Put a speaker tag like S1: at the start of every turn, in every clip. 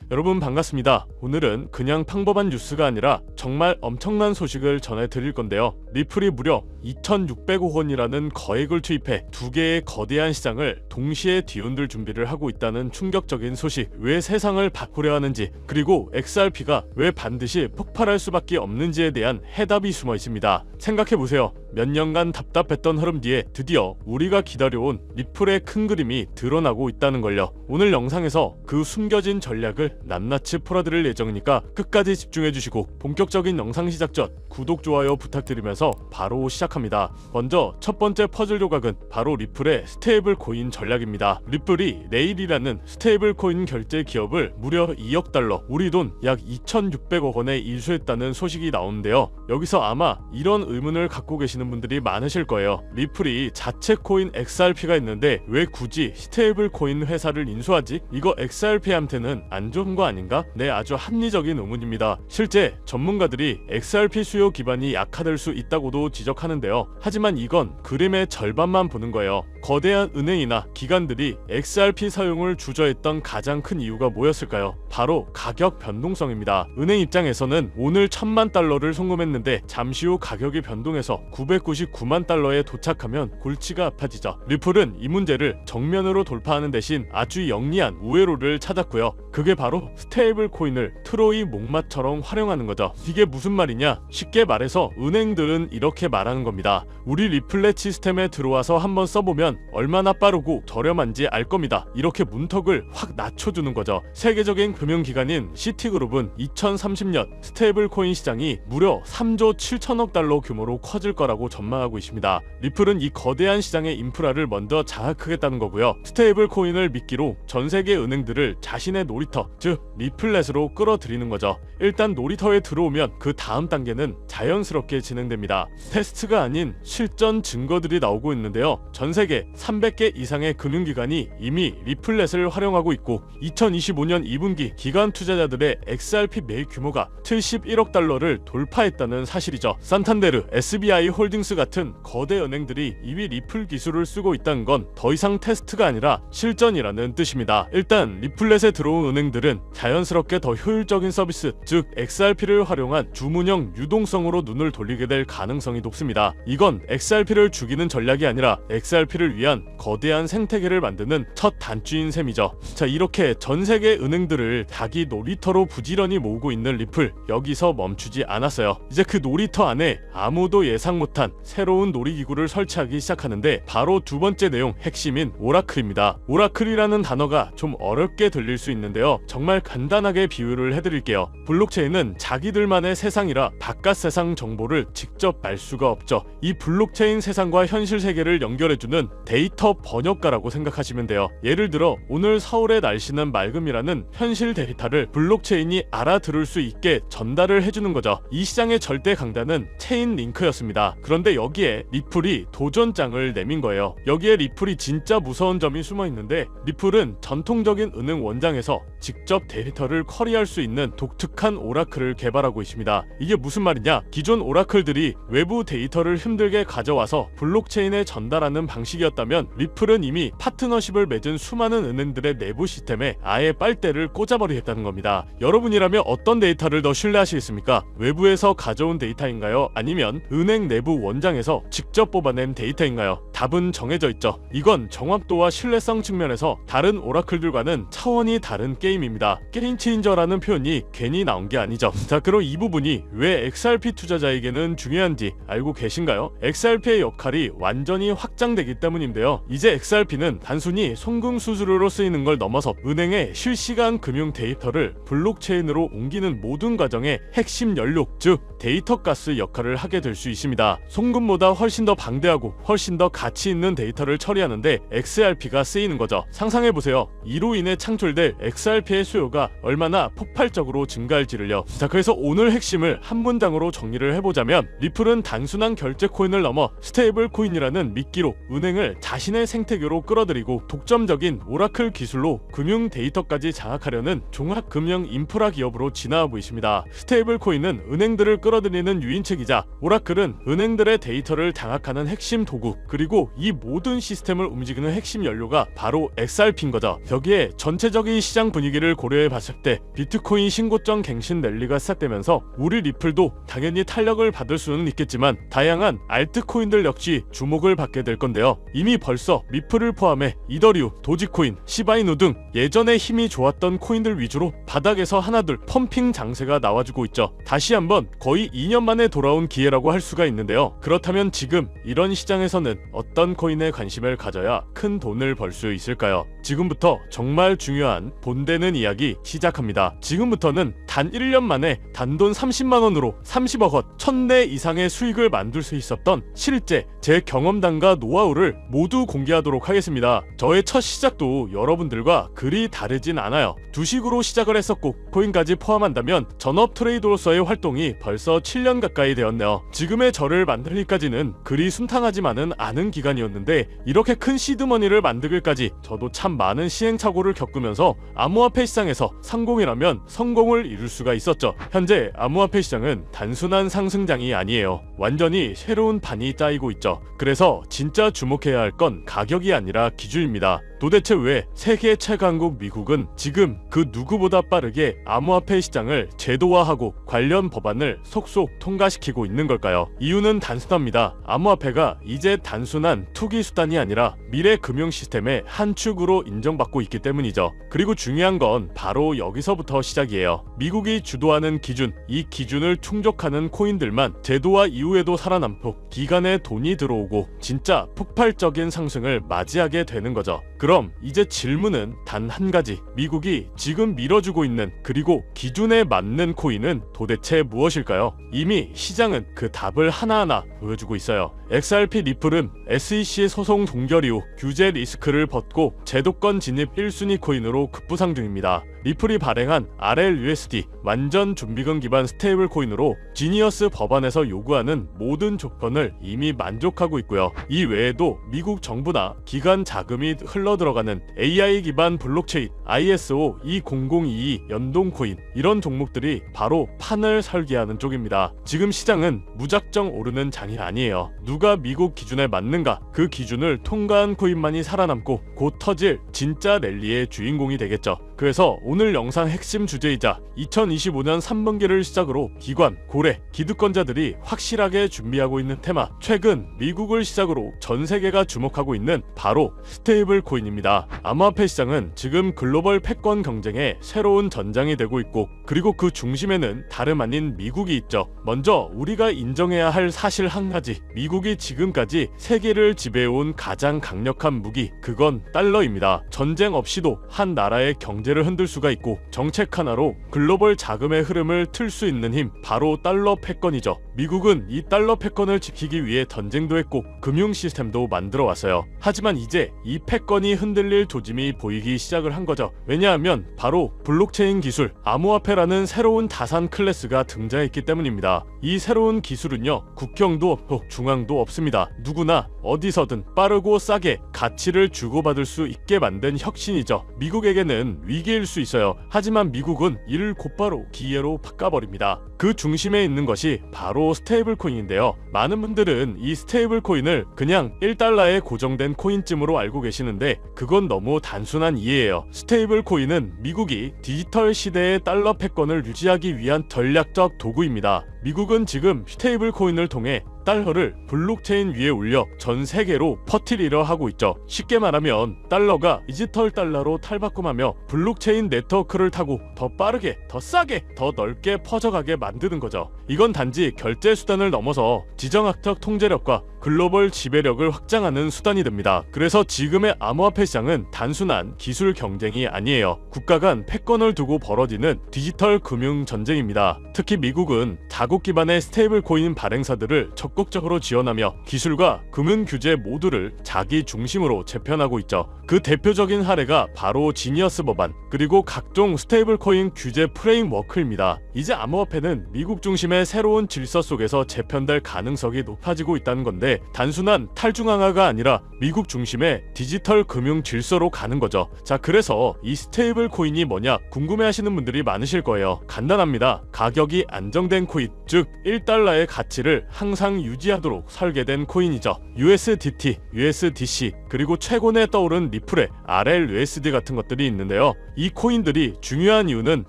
S1: 여러분 반갑습니다. 오늘은 그냥 평범한 뉴스가 아니라 정말 엄청난 소식을 전해드릴 건데요. 리플이 무려 2,600억 원이라는 거액을 투입해 두 개의 거대한 시장을 동시에 뒤흔들 준비를 하고 있다는 충격적인 소식. 왜 세상을 바꾸려 하는지, 그리고 XRP가 왜 반드시 폭발할 수밖에 없는지에 대한 해답이 숨어 있습니다. 생각해보세요. 몇 년간 답답했던 흐름 뒤에 드디어 우리가 기다려온 리플의 큰 그림이 드러나고 있다는 걸요. 오늘 영상에서 그 숨겨진 전략을 낱낱이 풀어드릴 예정이니까 끝까지 집중해주시고, 본격적인 영상 시작 전 구독, 좋아요 부탁드리면서 바로 시작합니다. 먼저 첫 번째 퍼즐 조각은 바로 리플의 스테이블 코인 전략입니다. 리플이 레일이라는 스테이블 코인 결제 기업을 무려 2억 달러, 우리 돈 약 2,600억 원에 인수했다는 소식이 나오는데요. 여기서 아마 이런 의문을 갖고 계시는 분들이 많으실 거예요. 리플이 자체 코인 XRP가 있는데 왜 굳이 스테이블 코인 회사를 인수하지? 이거 XRP한테는 안 좋은 거 아닌가? 네, 아주 합리적인 의문입니다. 실제 전문가들이 XRP 수요 기반이 약화될 수 있다고도 지적하는데요. 하지만 이건 그림의 절반만 보는 거예요. 거대한 은행이나 기관들이 XRP 사용을 주저했던 가장 큰 이유가 뭐였을까요? 바로 가격 변동성입니다. 은행 입장에서는 오늘 1,000만 달러를 송금했는데 잠시 후 가격이 변동해서 999만 달러에 도착하면 골치가 아파지죠. 리플은 이 문제를 정면으로 돌파하는 대신 아주 영리한 우회로를 찾았고요. 그게 바로 스테이블 코인을 트로이 목마처럼 활용하는 거죠. 이게 무슨 말이냐? 쉽게 말해서 은행들은 이렇게 말하는 겁니다. 우리 리플렛 시스템에 들어와서 한번 써보면 얼마나 빠르고 저렴한지 알 겁니다. 이렇게 문턱을 확 낮춰주는 거죠. 세계적인 금융기관인 시티그룹은 2030년 스테이블 코인 시장이 무려 3조 7천억 달러 규모로 커질 거라고 전망하고 있습니다. 리플은 이 거대한 시장의 인프라를 먼저 장악하겠다는 거고요. 스테이블 코인을 미끼로 전 세계 은행들을 자신의 놀이터, 즉 리플렛으로 끌어들이는 거죠. 일단 놀이터에 들어오면 그 다음 단계는 자연스럽게 진행됩니다. 테스트가 아닌 실전 증거들이 나오고 있는데요. 전 세계 300개 이상의 금융기관이 이미 리플렛을 활용하고 있고, 2025년 2분기 기관 투자자들의 XRP 매일 규모가 71억 달러를 돌파했다는 사실이죠. 산탄데르, SBI 홀딩스 같은 거대 은행들이 이미 리플 기술을 쓰고 있다는 건 더 이상 테스트가 아니라 실전이라는 뜻입니다. 일단 리플렛에 들어온 은행들은 자연스럽게 더 효율적인 서비스, 즉 XRP를 활용한 주문형 유동성으로 눈을 돌리게 될 가능성이 높습니다. 이건 XRP를 죽이는 전략이 아니라 XRP를 위한 거대한 생태계를 만드는 첫 단추인 셈이죠. 자, 이렇게 전 세계 은행들을 자기 놀이터로 부지런히 모으고 있는 리플, 여기서 멈추지 않았어요. 이제 그 놀이터 안에 아무도 예상 못한 새로운 놀이기구를 설치하기 시작하는데, 바로 두 번째 내용 핵심인 오라클입니다. 오라클이라는 단어가 좀 어렵게 들릴 수 있는데요. 정말 간단하게 비유를 해드릴게요. 블록체인은 자기들만의 세상이라 바깥 세상 정보를 직접 알 수가 없죠. 이 블록체인 세상과 현실 세계를 연결해주는 데이터 번역가라고 생각하시면 돼요. 예를 들어 오늘 서울의 날씨는 맑음이라는 현실 데이터를 블록체인이 알아들을 수 있게 전달을 해주는 거죠. 이 시장의 절대 강자는 체인 링크였습니다. 그런데 여기에 리플이 도전장을 내민 거예요. 여기에 리플이 진짜 무서운 점이 숨어 있는데, 리플은 전통적인 은행 원장에서 직접 데이터를 커리할 수 있는 독특한 오라클을 개발하고 있습니다. 이게 무슨 말이냐? 기존 오라클들이 외부 데이터를 힘들게 가져와서 블록체인에 전달하는 방식이었다면, 리플은 이미 파트너십을 맺은 수많은 은행들의 내부 시스템에 아예 빨대를 꽂아버리겠다는 겁니다. 여러분이라면 어떤 데이터를 더 신뢰하시겠습니까? 외부에서 가져온 데이터인가요? 아니면 은행 내부 원장에서 직접 뽑아낸 데이터인가요? 답은 정해져 있죠. 이건 정확도와 신뢰성 측면에서 다른 오라클들과는 차원이 다른 게임입니다. 게임 체인저라는 표현이 괜히 나온 게 아니죠. 자, 그럼 이 부분이 왜 XRP 투자자에게는 중요한지 알고 계신가요? XRP의 역할이 완전히 확장되기 때문인데요. 이제 XRP는 단순히 송금 수수료로 쓰이는 걸 넘어서 은행의 실시간 금융 데이터를 블록체인으로 옮기는 모든 과정의 핵심 연료, 즉 데이터 가스 역할을 하게 될 수 있습니다. 송금보다 훨씬 더 방대하고 훨씬 더 가치 있는 데이터를 처리하는데 XRP가 쓰이는 거죠. 상상해보세요. 이로 인해 창출될 XRP의 수요가 얼마나 폭발적으로 증가할지를요. 자, 그래서 오늘 오늘 핵심을 한 문장으로 정리를 해보자면, 리플은 단순한 결제 코인을 넘어 스테이블 코인이라는 미끼로 은행을 자신의 생태계로 끌어들이고 독점적인 오라클 기술로 금융 데이터까지 장악하려는 종합 금융 인프라 기업으로 진화하고 있습니다. 스테이블 코인은 은행들을 끌어들이는 유인책이자 오라클은 은행들의 데이터를 장악하는 핵심 도구, 그리고 이 모든 시스템을 움직이는 핵심 연료가 바로 XRP인 거죠. 여기에 전체적인 시장 분위기를 고려해 봤을 때 비트코인 신고점 갱신 랠리가 시작되면서 우리 리플도 당연히 탄력을 받을 수는 있겠지만 다양한 알트코인들 역시 주목을 받게 될 건데요. 이미 벌써 리플을 포함해 이더리움, 도지코인, 시바이누 등 예전에 힘이 좋았던 코인들 위주로 바닥에서 하나둘 펌핑 장세가 나와주고 있죠. 다시 한번 거의 2년 만에 돌아온 기회라고 할 수가 있는데요. 그렇다면 지금 이런 시장에서는 어떤 코인에 관심을 가져야 큰 돈을 벌 수 있을까요? 지금부터 정말 중요한 본되는 이야기 시작합니다. 지금부터는 단 1년 만에 단돈 30만원으로 30억 원, 1000대 이상의 수익을 만들 수 있었던 실제 제 경험담과 노하우를 모두 공개하도록 하겠습니다. 저의 첫 시작도 여러분들과 그리 다르진 않아요. 주식으로 시작을 했었고 코인까지 포함한다면 전업 트레이더로서의 활동이 벌써 7년 가까이 되었네요. 지금의 저를 만들기까지는 그리 순탄하지만은 않은 기간이었는데, 이렇게 큰 시드머니를 만들기까지 저도 참 많은 시행착오를 겪으면서 암호화폐 시장에서 성공이라면 성공을 이룰 수가 있었죠. 현재 암호화폐 시장은 단순한 상승장이 아니에요. 완전히 새로운 판이 짜이고 있죠. 그래서 진짜 주목해야 할 건 가격이 아니라 기준입니다. 도대체 왜 세계 최강국 미국은 지금 그 누구보다 빠르게 암호화폐 시장을 제도화하고 관련 법안을 속속 통과시키고 있는 걸까요? 이유는 단순합니다. 암호화폐가 이제 단순한 투기 수단이 아니라 미래 금융 시스템의 한 축으로 인정받고 있기 때문이죠. 그리고 중요한 건 바로 여기서부터 시작이에요. 미국이 주도하는 기준, 이 기준을 충족하는 코인들만 제도화 이후에도 살아남고 기간에 돈이 들어오고 진짜 폭발적인 상승을 맞이하게 되는 거죠. 그럼 이제 질문은 단 한 가지. 미국이 지금 밀어주고 있는, 그리고 기준에 맞는 코인은 도대체 무엇일까요? 이미 시장은 그 답을 하나하나 보여주고 있어요. XRP 리플은 SEC 소송 종결 이후 규제 리스크를 벗고 제도권 진입 1순위 코인으로 급부상 중입니다. 리플이 발행한 RLUSD 완전 준비금 기반 스테이블 코인으로 지니어스 법안에서 요구하는 모든 조건을 이미 만족하고 있고요. 이 외에도 미국 정부나 기관 자금이 흘러들어가는 AI 기반 블록체인 ISO 20022 연동 코인, 이런 종목들이 바로 판을 설계하는 쪽입니다. 지금 시장은 무작정 오르는 장이 아니에요. 누가 미국 기준에 맞는가, 그 기준을 통과한 코인만이 살아남고 곧 터질 진짜 랠리의 주인공이 되겠죠. 그래서 오늘 영상 핵심 주제이자 2025년 3분기를 시작으로 기관, 고래, 기득권자들이 확실하게 준비하고 있는 테마, 최근 미국을 시작으로 전 세계가 주목하고 있는 바로 스테이블 코인입니다. 암호화폐 시장은 지금 글로벌 패권 경쟁의 새로운 전장이 되고 있고, 그리고 그 중심에는 다름 아닌 미국이 있죠. 먼저 우리가 인정해야 할 사실 한 가지, 미국이 지금까지 세계를 지배해온 가장 강력한 무기, 그건 달러입니다. 전쟁 없이도 한 나라의 경제를 흔들 수가 있고 정책 하나로 글로벌 자금의 흐름을 틀 수 있는 힘, 바로 달러 패권이죠. 미국은 이 달러 패권을 지키기 위해 전쟁도 했고 금융 시스템도 만들어 왔어요. 하지만 이제 이 패권이 흔들릴 조짐이 보이기 시작을 한 거죠. 왜냐하면 바로 블록체인 기술, 암호화폐라는 새로운 자산 클래스가 등장했기 때문입니다. 이 새로운 기술은요, 국경도 없고 중앙도 없습니다. 누구나 어디서든 빠르고 싸게 가치를 주고받을 수 있게 만든 혁신이죠. 미국에게는 위기일 수 있어요. 하지만 미국은 이를 곧바로 기회로 바꿔버립니다. 그 중심에 있는 것이 바로 스테이블 코인인데요. 많은 분들은 이 스테이블 코인을 그냥 1달러에 고정된 코인쯤으로 알고 계시는데 그건 너무 단순한 이해예요. 스테이블 코인은 미국이 디지털 시대의 달러 패권을 유지하기 위한 전략적 도구입니다. 미국은 지금 스테이블 코인을 통해 달러를 블록체인 위에 올려 전 세계로 퍼뜨리려 하고 있죠. 쉽게 말하면 달러가 디지털 달러로 탈바꿈하며 블록체인 네트워크를 타고 더 빠르게, 더 싸게, 더 넓게 퍼져가게 만드는 거죠. 이건 단지 결제 수단을 넘어서 지정학적 통제력과 글로벌 지배력을 확장하는 수단이 됩니다. 그래서 지금의 암호화폐 시장은 단순한 기술 경쟁이 아니에요. 국가 간 패권을 두고 벌어지는 디지털 금융 전쟁입니다. 특히 미국은 자국 기반의 스테이블 코인 발행사들을 적극 적극적으로 지원하며 기술과 금융 규제 모두를 자기 중심으로 재편하고 있죠. 그 대표적인 사례가 바로 지니어스 법안 그리고 각종 스테이블 코인 규제 프레임워크입니다. 이제 암호화폐는 미국 중심의 새로운 질서 속에서 재편될 가능성이 높아지고 있다는 건데 단순한 탈중앙화가 아니라 미국 중심의 디지털 금융 질서로 가는 거죠. 자, 그래서 이 스테이블 코인이 뭐냐 궁금해하시는 분들이 많으실 거예요. 간단합니다. 가격이 안정된 코인, 즉 1달러의 가치를 항상 유지하도록 설계된 코인이죠. USDT, USDC, 그리고 최근에 떠오른 리플의 RLUSD 같은 것들이 있는데요. 이 코인들이 중요한 이유는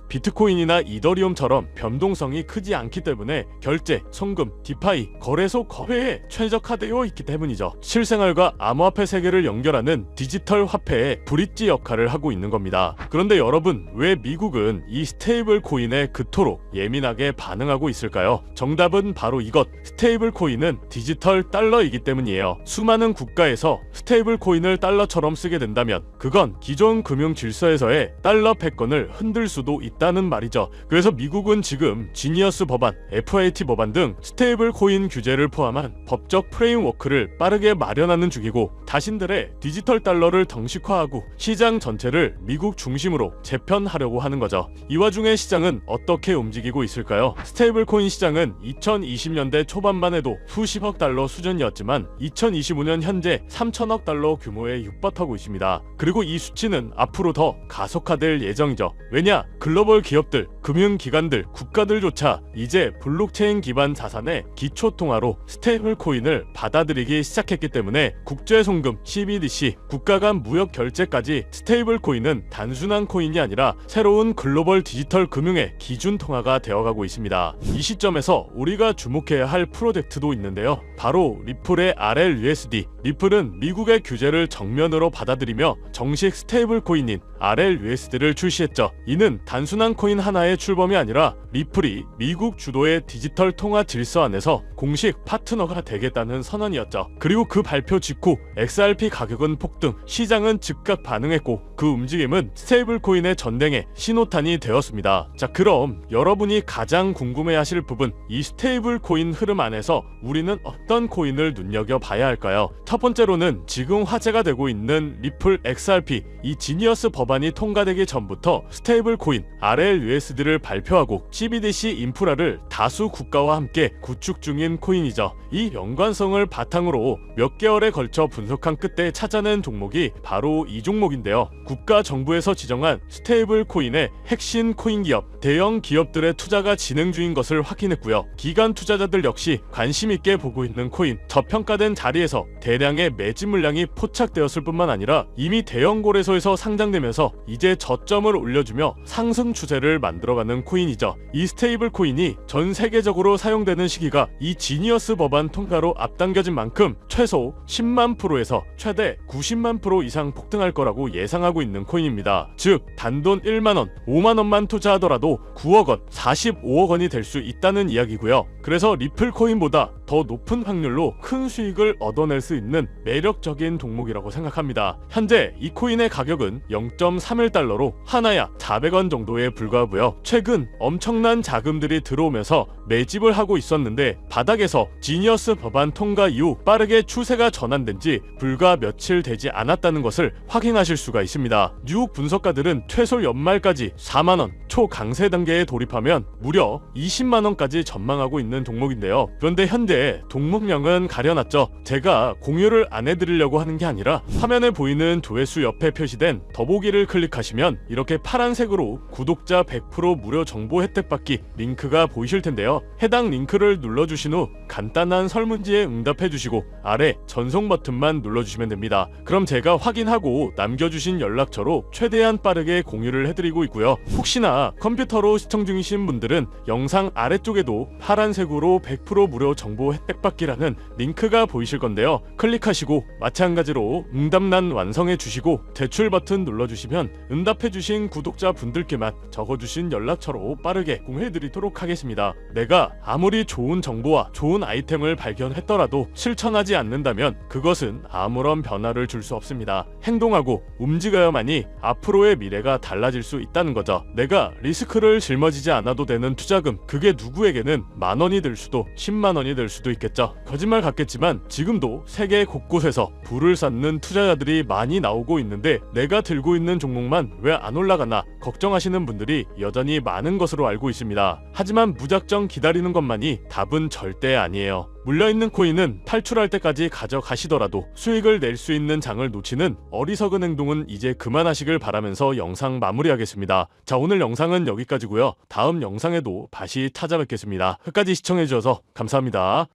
S1: 비트코인이나 이더리움처럼 변동성이 크지 않기 때문에 결제, 송금, 디파이, 거래소 거래에 최적화되어 있기 때문이죠. 실생활과 암호화폐 세계를 연결하는 디지털 화폐의 브릿지 역할을 하고 있는 겁니다. 그런데 여러분, 왜 미국은 이 스테이블 코인에 그토록 예민하게 반응하고 있을까요? 정답은 바로 이것, 스테이블 코인은 디지털 달러이기 때문이에요. 수많은 국가에서 스테이블 코인을 달러처럼 쓰게 된다면 그건 기존 금융 질서에서의 달러 패권을 흔들 수도 있다는 말이죠. 그래서 미국은 지금 지니어스 법안, FAT 법안 등 스테이블 코인 규제를 포함한 법적 프레임워크를 빠르게 마련하는 중이고 자신들의 디지털 달러를 정식화하고 시장 전체를 미국 중심으로 재편하려고 하는 거죠. 이 와중에 시장은 어떻게 움직이고 있을까요? 스테이블 코인 시장은 2020년대 초반만 해도 수십억 달러 수준이었지만 2025년 현재 3천억 달러 규모에 육박하고 있습니다. 그리고 이 수치는 앞으로 더 가속화될 예정이죠. 왜냐? 글로벌 기업들, 금융기관들, 국가들조차 이제 블록체인 기반 자산의 기초통화로 스테이블 코인을 받아들이기 시작했기 때문에 국제송금, CBDC, 국가 간 무역 결제까지 스테이블 코인은 단순한 코인이 아니라 새로운 글로벌 디지털 금융의 기준 통화가 되어가고 있습니다. 이 시점에서 우리가 주목해야 할 프로젝트도 있는데요. 바로 리플의 RLUSD. 리플은 미국의 규제를 정면으로 받아들이며 정식 스테이블 코인인 RLUSD를 출시했죠. 이는 단순한 코인 하나의 출범이 아니라 리플이 미국 주도의 디지털 통화 질서 안에서 공식 파트너가 되겠다는 선언이었죠. 그리고 그 발표 직후 XRP 가격은 폭등, 시장은 즉각 반응했고 그 움직임은 스테이블 코인의 전쟁의 신호탄이 되었습니다. 자, 그럼 여러분이 가장 궁금해하실 부분, 이 스테이블 코인 흐름 안에서 우리는 어떤 코인을 눈여겨봐야 할까요? 첫 번째로는 지금 화제가 되고 있는 리플 XRP, 이 지니어스 법안이 통과되기 전부터 스테이블 코인 RLUSD를 발표하고 CBDC 인프라를 다수 국가와 함께 구축 중인 코인이죠. 이 연관성을 바탕으로 몇 개월에 걸쳐 분석한 끝에 찾아낸 종목이 바로 이 종목인데요. 국가 정부에서 지정한 스테이블 코인의 핵심 코인 기업, 대형 기업들의 투자가 진행 중인 것을 확인했고요. 기관 투자자들 역시 관심 있게 보고 있는 코인, 저평가된 자리에서 대량의 매집 물량이 포착되었을 뿐만 아니라 이미 대형 거래소에서 상장되면서 이제 저점을 올려주며 상승 추세를 만들어가는 코인이죠. 이 스테이블 코인이 전 세계적으로 사용되는 시기가 이 지니어스 법안 통과로 앞당겨진 만큼 최소 10만 프로에서 최대 90만 프로 이상 폭등할 거라고 예상하고 있는 코인입니다. 즉 단돈 1만원, 5만원만 투자하더라도 9억원, 45억원이 될 수 있다는 이야기고요. 그래서 리플 코인보다 더 높은 확률로 큰 수익을 얻어낼 수 있는 매력적인 종목이라고 생각합니다. 현재 이 코인의 가격은 0.31달러로 하나야 400원 정도에 불과하고요. 최근 엄청난 자금들이 들어오면서 매집을 하고 있었는데 바닥에서 지니어스 법안 통과 이후 빠르게 추세가 전환된 지 불과 며칠 되지 않았다는 것을 확인하실 수가 있습니다. 뉴욕 분석가들은 최소 연말까지 4만원 초강세 단계에 돌입하면 무려 20만원까지 전망하고 있는 종목인데요. 그런데 현재 종목명은 가려놨죠. 제가 공유를 안 해드리려고 하는 게 아니라 화면에 보이는 조회수 옆에 표시된 더보기를 클릭하시면 이렇게 파란색으로 구독자 100% 무료 정보 혜택 받기 링크가 보이실 텐데요. 해당 링크를 눌러주신 후 간단한 설문지에 응답해주시고 아래 전송 버튼만 눌러주시면 됩니다. 그럼 제가 확인하고 남겨주신 연락처로 최대한 빠르게 공유를 해드리고 있고요. 혹시나 컴퓨터로 시청 중이신 분들은 영상 아래쪽에도 파란색으로 100% 무료 정보 혜택 받기라는 링크가 보이실 건데요. 클릭하시고 마찬가지로 응답란 완성해 주시고 제출 버튼 눌러주시면 응답해주신 구독자 분들께만 적어주신 연락처로 빠르게 공유해드리도록 하겠습니다. 내가 아무리 좋은 정보와 좋은 아이템을 발견했더라도 실천하지 않는다면 그것은 아무런 변화를 줄 수 없습니다. 행동하고 움직여야만이 앞으로의 미래가 달라질 수 있다는 거죠. 내가 리스크를 짊어지지 않아도 되는 투자금, 그게 누구에게는 만원이 될 수도 10만원이 될 수도 수도 있겠죠. 거짓말 같겠지만 지금도 세계 곳곳에서 부를 쌓는 투자자들이 많이 나오고 있는데 내가 들고 있는 종목만 왜 안 올라가나 걱정하시는 분들이 여전히 많은 것으로 알고 있습니다. 하지만 무작정 기다리는 것만이 답은 절대 아니에요. 물려있는 코인은 탈출할 때까지 가져가시더라도 수익을 낼 수 있는 장을 놓치는 어리석은 행동은 이제 그만하시길 바라면서 영상 마무리하겠습니다. 자, 오늘 영상은 여기까지고요. 다음 영상에도 다시 찾아뵙겠습니다. 끝까지 시청해주셔서 감사합니다.